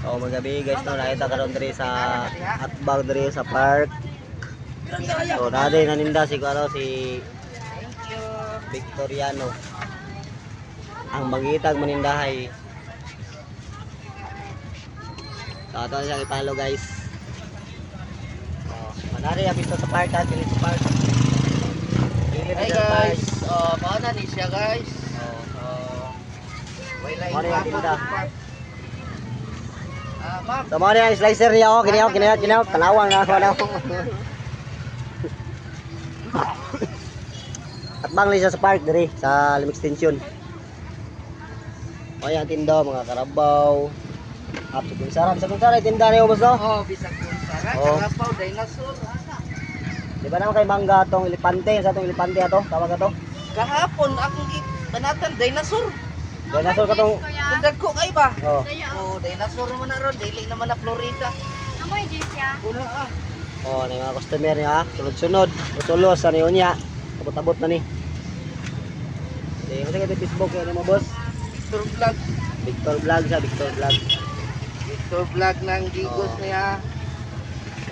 So magabi guys no, nakita karon diri sa atbag diri sa park. So dati naninda si Victoriano. Ang bagitag manindahay. So ato na siyang ipalo guys. Oh, manari abito sa park at dili sa park. Hey guys, paano ni siya guys? Mari ang tinda. Ma'am. So mari ang slicer niya oh, kinayaw, kalawang na ako. At bang siya sa park diri sa Lim Extension. O yan tinda mga karabaw. Sa kunsara tinda niyo boss no? Oh, bisag kunsara, Oh. karapaw, dinosaur. Di ba naman kay mangga tong elepante, sa tong elepante ato, tawag ato. Kahapon akong banatan dinosaur. Dinosaur ka tong Kundag ko kay ba? oh. Oh, dinosaur naman na ron, dili naman na Florida. Amoy din siya. Kuno ah. Oh, na mga customer niya, sunod-sunod, utulos sa niyo niya. Abot-abot na ni. Kasi kay Facebook yan mo boss. Victor Vlog. Victor Vlog sa Victor Vlog. Victor Vlog ng Gigos Oh. niya.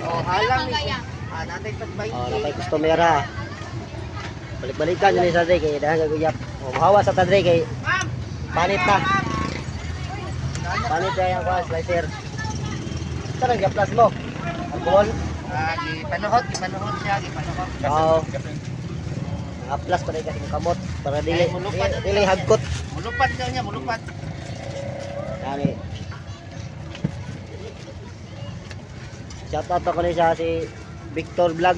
Oh, halang ni. Natay tag 20. Oh, napay customer ha. Balik-balikan ni sa Dre kay dahan gaguyap. Oh, mahawa sa Dre kay Ma'am, panit na. Panit na yung slicer. Saan ang plus mo? Alcohol? gipanuhot siya, gipanuhot. Oo. Plus pa rin kasi ng kamot para dili hagkot. Mulupat daw niya, mulupat. Yani. Shout out ako ni siya si Victor Vlog.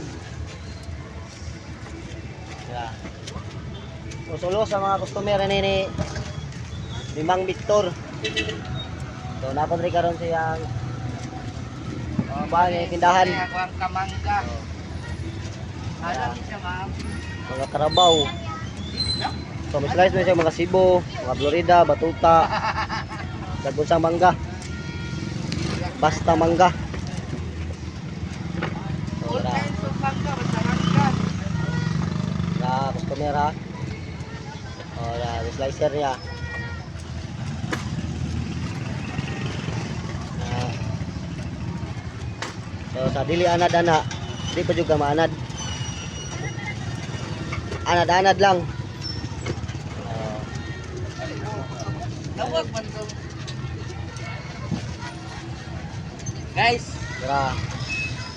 Yeah. Usulo sa mga customer ni Mang Victor. So napon rin karon siyang ba ni tindahan. Ako ang kamangga. Halang ni siya, ma'am. Mga karabaw. So may slice na siya mga Cebu, mga Florida, batuta. Dagon sa mangga. Basta mangga. So All wala. kinds of mangga, basta mangga. Na customer ha. Oh, na slicer niya. So sa dili anad-ana, di pa juga maanad. Anad-anad lang. Tawag man to. Guys, Dira.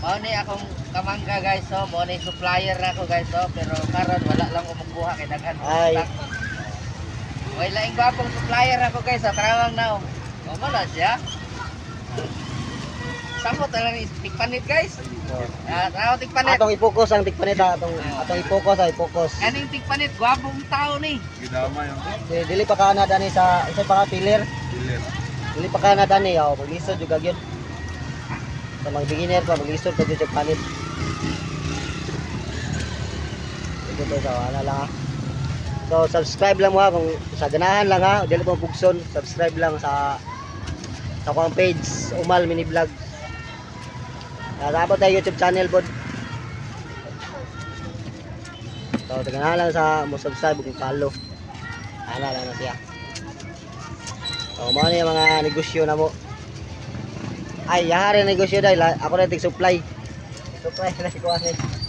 mao ni akong kamangga guys, so mao ni supplier ako guys, so pero karon wala lang ko magbuha kay daghan ko Ay. stock. Way laing gwapong supplier ako guys, so tarawang na. O mala siya. Samot lang ni tikpanit guys. Taraw tikpanit. Atong i-focus ang tikpanit ha. Atong i-focus. Kaning tikpanit gwapong tao ni. Gidama yung Dili pa ka na dani sa isa pa ka pillar. dilim. Dili pa ka na dani oh, maglisod juga gyud. Sa mga beginner pa maglisod pa gyud sa panit. Ito to sa wala lang ha. So subscribe lang mo ha kung sa ganahan lang ha, dili pa bugson, subscribe lang sa akong page Umal Mini Vlog. Dapat tayo YouTube channel bod. So tagana lang sa mo subscribe ug follow. Ana lang na siya. So mo ni mga negosyo na mo. Ay, yahari negosyo dai ako na tig supply. Supply na ko ani.